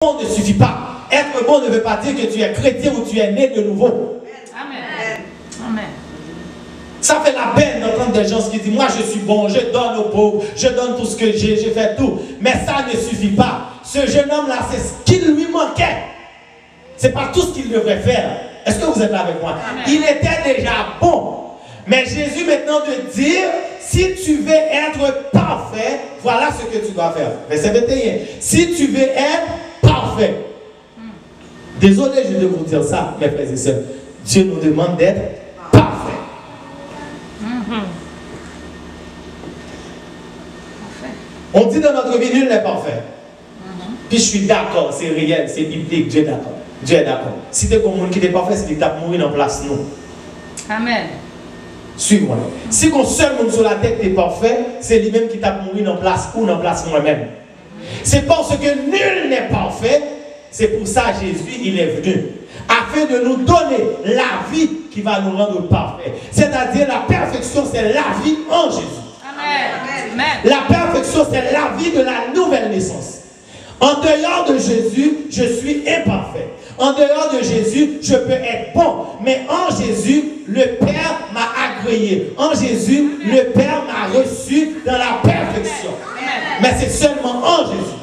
bon ne suffit pas. Être bon ne veut pas dire que tu es chrétien ou tu es né de nouveau. Amen. Amen. Ça fait la peine d'entendre des gens qui disent, moi je suis bon, je donne aux pauvres, je donne tout ce que j'ai fait tout. Mais ça ne suffit pas. Ce jeune homme-là, c'est ce qu'il lui manquait. C'est pas tout ce qu'il devrait faire. Est-ce que vous êtes là avec moi? Amen. Il était déjà bon. Mais Jésus maintenant te dit, si tu veux être parfait, voilà ce que tu dois faire. Verset 21. Si tu veux être parfait. Désolé, je dois vous dire ça, mes frères et sœurs. Dieu nous demande d'être parfait. On dit dans notre vie, nul n'est parfait. Puis je suis d'accord, c'est réel, c'est biblique, Dieu est d'accord. Dieu est d'accord. Si tu es comme monde qui est parfait, c'est qu'il t'a mourir en place, nous. Amen. Suis-moi. Si qu'on seul monde sur la tête est parfait, c'est lui-même qui t'a mourir en place ou en place moi-même. C'est parce que nul n'est parfait, c'est pour ça Jésus, il est venu. Afin de nous donner la vie qui va nous rendre parfaits. C'est-à-dire la perfection, c'est la vie en Jésus. Amen. La perfection, c'est la vie de la nouvelle naissance. En dehors de Jésus, je suis imparfait. En dehors de Jésus, je peux être bon. Mais en Jésus, le Père m'a agréé. En Jésus, le Père m'a reçu dans la perfection. Mais c'est seulement en Jésus.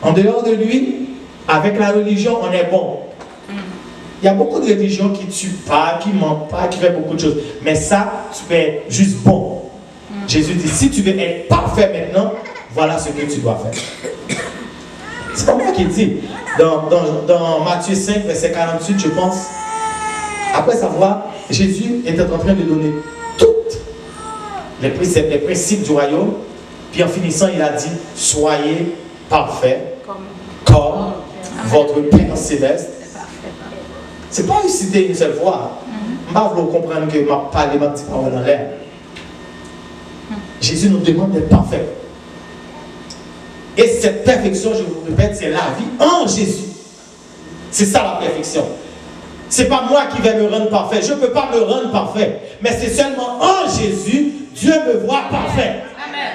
En dehors de lui, avec la religion, on est bon. Il y a beaucoup de religions qui ne tuent pas, qui ne mentent pas, qui font beaucoup de choses. Mais ça, tu peux être juste bon. Jésus dit, si tu veux être parfait maintenant, voilà ce que tu dois faire. C'est pas moi qui dis. Dans Matthieu 5, verset 48, je pense, après savoir, Jésus était en train de donner toutes les principes du royaume. Puis en finissant, il a dit, soyez parfaits comme votre Père céleste. C'est pas une cité une seule fois. Je ne vais pas vous comprendre que je parle ma petite parole dans l'air. Jésus nous demande d'être parfait. Et cette perfection, je vous répète, c'est la vie en Jésus. C'est ça la perfection. Ce n'est pas moi qui vais me rendre parfait. Je ne peux pas me rendre parfait. Mais c'est seulement en Jésus, Dieu me voit parfait. Amen.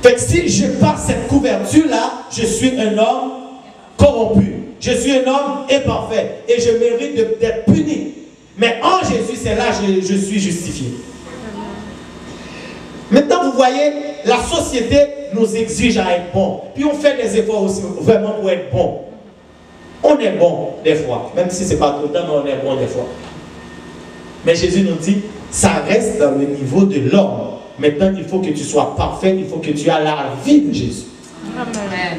Fait que si je passe cette couverture-là, je suis un homme corrompu. Je suis un homme imparfait. Et je mérite d'être puni. Mais en Jésus, c'est là que je suis justifié. Maintenant, vous voyez, la société nous exige à être bon. Puis on fait des efforts aussi vraiment pour être bon. On est bon des fois, même si ce n'est pas tout le temps, mais on est bon des fois. Mais Jésus nous dit, ça reste dans le niveau de l'homme. Maintenant, il faut que tu sois parfait, il faut que tu aies la vie de Jésus.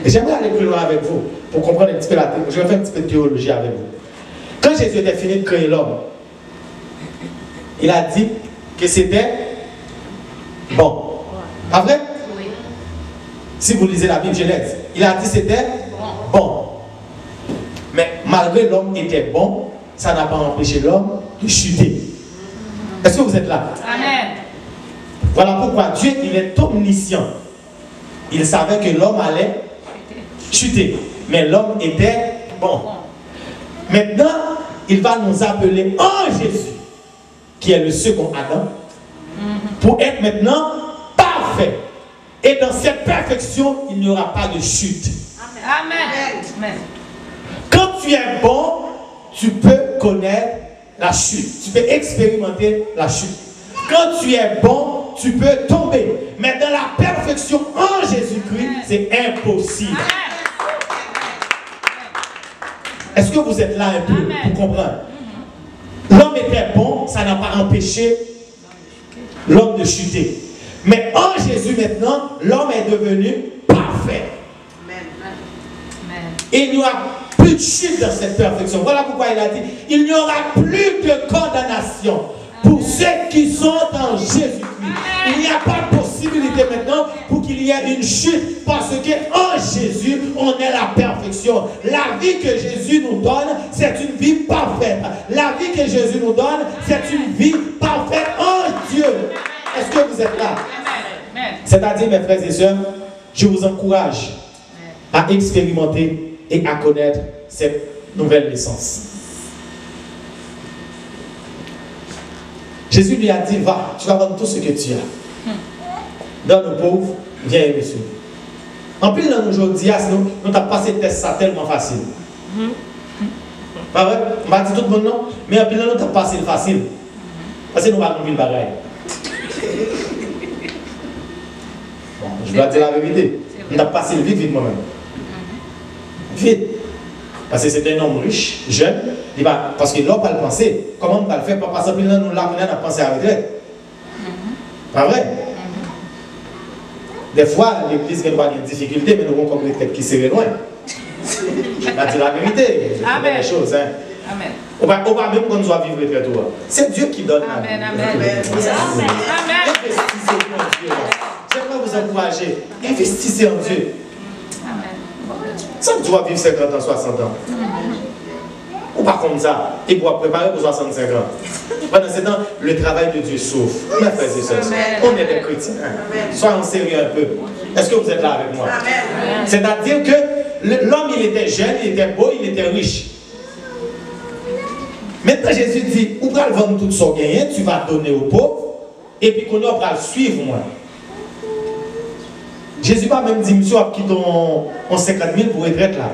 J'aimerais aller plus loin avec vous, pour comprendre un petit peu la théologie. Je vais faire un petit peu de théologie avec vous. Quand Jésus était fini de créer l'homme, il a dit que c'était bon. Pas vrai? Oui. Si vous lisez la Bible Genèse, il a dit que c'était bon. Mais malgré l'homme était bon, ça n'a pas empêché l'homme de chuter. Est-ce que vous êtes là? Amen. Voilà pourquoi Dieu, il est omniscient. Il savait que l'homme allait chuter. Mais l'homme était bon. Maintenant, il va nous appeler en Jésus, qui est le second Adam, pour être maintenant parfait. Et dans cette perfection, il n'y aura pas de chute. Amen. Amen. Quand tu es bon, tu peux connaître la chute. Tu peux expérimenter la chute. Quand tu es bon, tu peux tomber. Mais dans la perfection en Jésus-Christ, c'est impossible. Est-ce que vous êtes là un peu pour comprendre? L'homme était bon, ça n'a pas empêché l'homme de chuter. Mais en Jésus maintenant, l'homme est devenu parfait. Et il n'y aura plus de chute dans cette perfection. Voilà pourquoi il a dit, il n'y aura plus de condamnation pour ceux qui sont en Jésus-Christ. Il n'y a pas de possibilité maintenant pour qu'il y ait une chute, parce qu'en Jésus, on est la perfection. La vie que Jésus nous donne, c'est une vie parfaite. La vie que Jésus nous donne, c'est une vie parfaite en Dieu. Est-ce que vous êtes là? C'est-à-dire, mes frères et sœurs, je vous encourage à expérimenter et à connaître cette nouvelle naissance. Jésus lui a dit, va, tu vas vendre tout ce que tu as. Donne aux pauvres, viens et reçois. En plus, dans aujourd'hui, nous avons passé le test ça tellement facile. Pas vrai? On va dire tout le monde non, mais en plus, nous avons passé le facile. Parce que nous avons vu le bagage. Bon, je dois dire la vérité. Nous avons passé le vite moi-même. Vite. Parce que c'est un homme riche, jeune, parce que l'homme va le penser. Comment on va le faire? Parce que nous avons pensé à la retraite. Pas vrai? Des fois, l'église n'a pas de difficulté, mais nous avons comme une tête qui s'est loin. Je vais dire la vérité. Amen. Les choses. Hein. Amen. On va même quand nous allons vivre très tôt. C'est Dieu qui donne la vie. Amen. Amen. Investissez en Dieu. J'aimerais vous encourager. Investissez en Dieu. Amen. Ça, tu vas vivre 50 ans, 60 ans. Ou pas comme ça. Et pour préparer pour 65 ans. Pendant ce temps, le travail de Dieu souffre. Mes frères et sœurs, on est des chrétiens. Soyons sérieux un peu. Est-ce que vous êtes là avec moi? C'est-à-dire que l'homme, il était jeune, il était beau, il était riche. Maintenant, Jésus dit, ou va le vendre tout son gain, tu vas donner aux pauvres, et puis qu'on va le suivre, moi. Jésus va même dire, monsieur, qui ton 50 000 pour retraite là.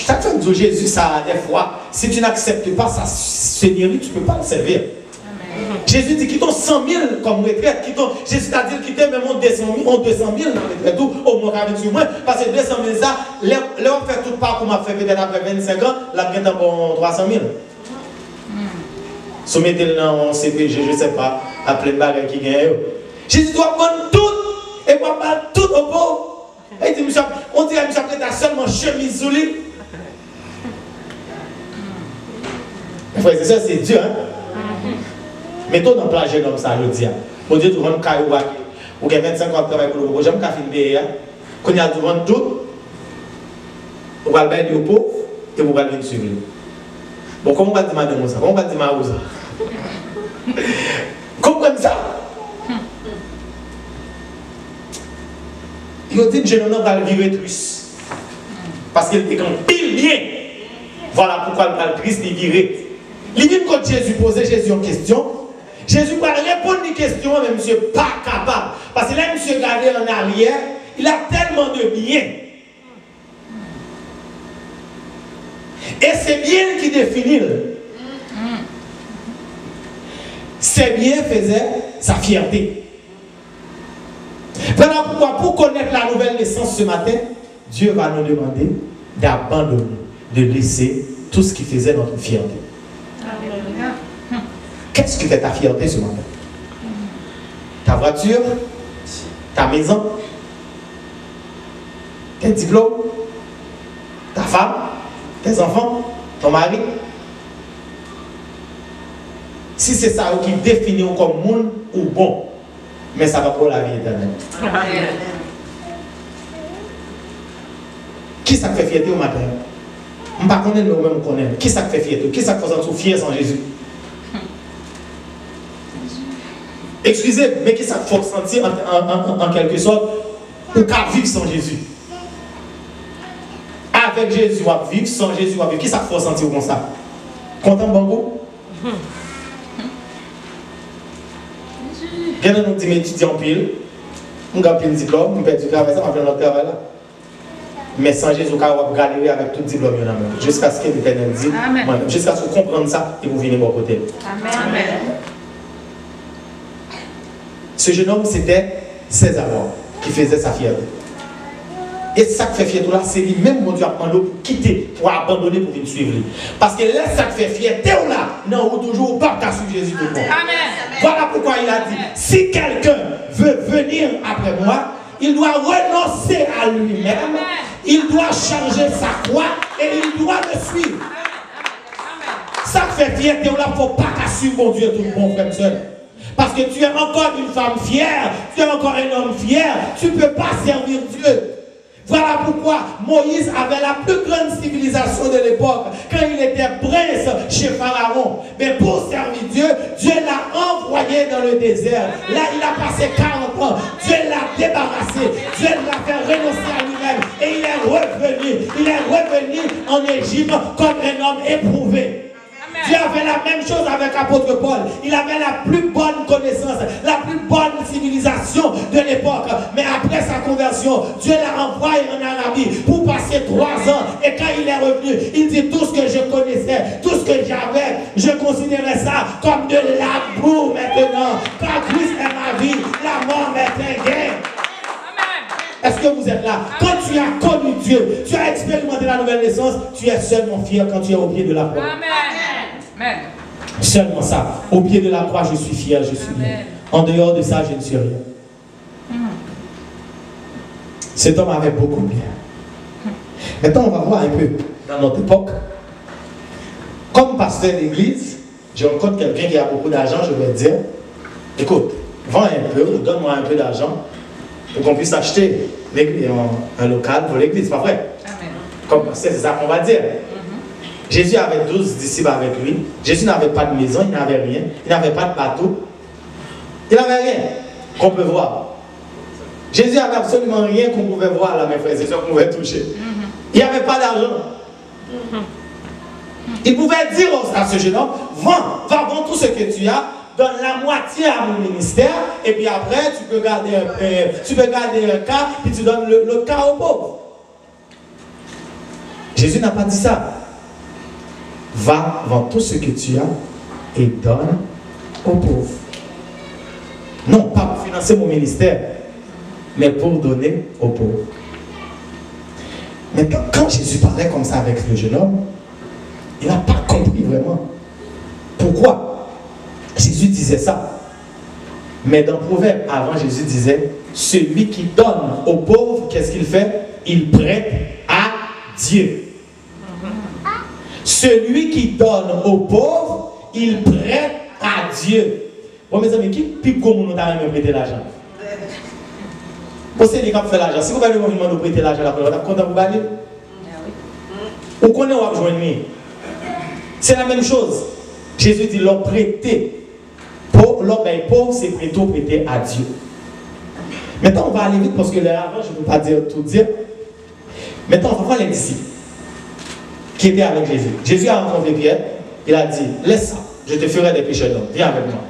Ça fait que Jésus, ça, des fois, si tu n'acceptes pas sa seigneurie, tu ne peux pas le servir. Amen. Jésus dit, quitte 100 000 comme retraite, Jésus t'a dit, quitte même 200 000 dans la retraite, au moins avec moi, parce que 200 000, ça, là, on fait tout part comme on fait peut-être après 25 ans, là, on a bon 300 000. Soumettez-le dans un CPG, je ne sais pas, à plein de bagages qui gagnent. Jésus doit prendre tout, et moi, pas tout au pauvre. Et il dit, monsieur, on dirait, monsieur, que tu as seulement chemise sous lui. C'est ça, c'est Dieu, hein? Mettons dans le plan jeune homme, ça, je dis. Mon Dieu, tu rends le caillou, ou tu as 25 ans de travail pour le projet, tu as filmé, quand il y a du rendre tout, on va le bailler au pauvre, et on va le venir suivre. Bon, comment on va dire madame ça? Comment on va dire ma ça? Comprenez ça? Il dit que jeune homme va le virer triste. Parce qu'il était comme pile bien. Voilà pourquoi il va le triste, il virer. Il vient quand Jésus posait Jésus une question. Jésus va répondre à une question, mais monsieur pas capable. Parce que là, monsieur regardé en arrière, il a tellement de biens. Et c'est bien qui définit. Ces biens faisaient sa fierté. Voilà pourquoi, pour connaître la nouvelle naissance ce matin, Dieu va nous demander d'abandonner, de laisser tout ce qui faisait notre fierté. Qu'est-ce qui fait ta fierté ce matin? Ta voiture? Ta maison? Tes diplômes? Ta femme? Tes enfants? Ton mari? Si c'est ça qui définit comme monde ou bon, mais ça va pour la vie éternelle. Qui ça fait fierté au matin? Je ne sais pas connaître le même connaître. Qui ça fait fierté? Qui ça fait sentir fier sans Jésus? Excusez, mais qui ça fait sentir en quelque sorte ou qu'à vivre sans Jésus? Avec Jésus, on va vivre, sans Jésus, on va vivre. Qui ça fait sentir comme ça? Content, Bango? Quelqu'un nous dit, mais étudiant en pile, on a pile diplôme, on perd du travail, ça va faire notre travail là. Mais sans Jésus, on va galérer avec tout diplôme, jusqu'à ce que l'Éternel dit, jusqu'à ce que vous compreniez ça et vous venez de mon côté. Amen. Amen. Ce jeune homme, c'était César qui faisait sa fierté. Et ça qui fait fierté là, c'est lui-même, mon Dieu, a demandé pour quitter, pour abandonner, pour venir suivre lui. Parce que là, ça qui fait fierté là, non, ou toujours pas qu'à suivre Jésus tout le monde. Amen. Voilà pourquoi il a dit, si quelqu'un veut venir après moi, il doit renoncer à lui-même, il doit changer sa croix et il doit le suivre. Ça qui fait fierté là, il ne faut pas qu'à suivre mon Dieu tout le monde, frère seul. Parce que tu es encore une femme fière, tu es encore un homme fier, tu ne peux pas servir Dieu. Voilà pourquoi Moïse avait la plus grande civilisation de l'époque quand il était prince chez Pharaon. Mais pour servir Dieu, Dieu l'a envoyé dans le désert. Là, il a passé 40 ans. Dieu l'a débarrassé. Dieu l'a fait renoncer à lui-même. Et il est revenu. Il est revenu en Égypte comme un homme éprouvé. Dieu avait la même chose avec l'apôtre Paul. Il avait la plus bonne connaissance, la plus bonne civilisation de l'époque. Mais après sa conversion, Dieu l'a envoyé en Arabie pour passer 3 ans. Et quand il est revenu, il dit tout ce que je connaissais, tout ce que j'avais, je considérais ça comme de la boue maintenant. Car Christ est ma vie, la mort m'est un gain. Est-ce que vous êtes là? Quand tu as connu Dieu, tu as expérimenté la nouvelle naissance, tu es seulement fier quand tu es au pied de la croix. Amen. Seulement ça. Au pied de la croix, je suis fier, je suis bien. En dehors de ça, je ne suis rien. Cet homme avait beaucoup de bien. Maintenant, on va voir un peu dans notre époque. Comme pasteur d'église, je rencontre quelqu'un qui a beaucoup d'argent, je vais dire, écoute, vends un peu, donne-moi un peu d'argent pour qu'on puisse acheter un local pour l'église, pas vrai? Amen. Comme c'est ça qu'on va dire. Jésus avait 12 disciples avec lui. Jésus n'avait pas de maison, il n'avait rien. Il n'avait pas de bateau. Il n'avait rien qu'on peut voir. Jésus n'avait absolument rien qu'on pouvait voir là, mes frères et sœurs, qu'on pouvait toucher. Il n'y avait pas d'argent. Il pouvait dire à ce jeune homme, va vendre tout ce que tu as, donne la moitié à mon ministère, et puis après, tu peux garder un quart, puis tu donnes l'autre quart aux pauvres. Jésus n'a pas dit ça. Va, vends tout ce que tu as et donne aux pauvres. Non, pas pour financer mon ministère, mais pour donner aux pauvres. Mais quand Jésus parlait comme ça avec le jeune homme, il n'a pas compris vraiment. Pourquoi Jésus disait ça? Mais dans Proverbe, avant, Jésus disait, celui qui donne aux pauvres, qu'est-ce qu'il fait? Il prête à Dieu. Celui qui donne aux pauvres, il prête à Dieu. Bon, mes amis, qui pipe comme nous avons prêté l'argent? Vous savez, quand vous faites l'argent, si vous allez vous prêter l'argent, vous êtes content de vous bailler? Vous connaissez où vous joignez? C'est la même chose. Jésus dit, l'homme prêté. L'homme est pauvre, c'est plutôt prêté à Dieu. Maintenant, on va aller vite parce que là avant, je ne peux pas tout dire. Maintenant, on va voir les disciples qui étaient avec Jésus. Jésus a rencontré Pierre. Il a dit, laisse ça, je te ferai des pécheurs d'hommes. Viens avec moi.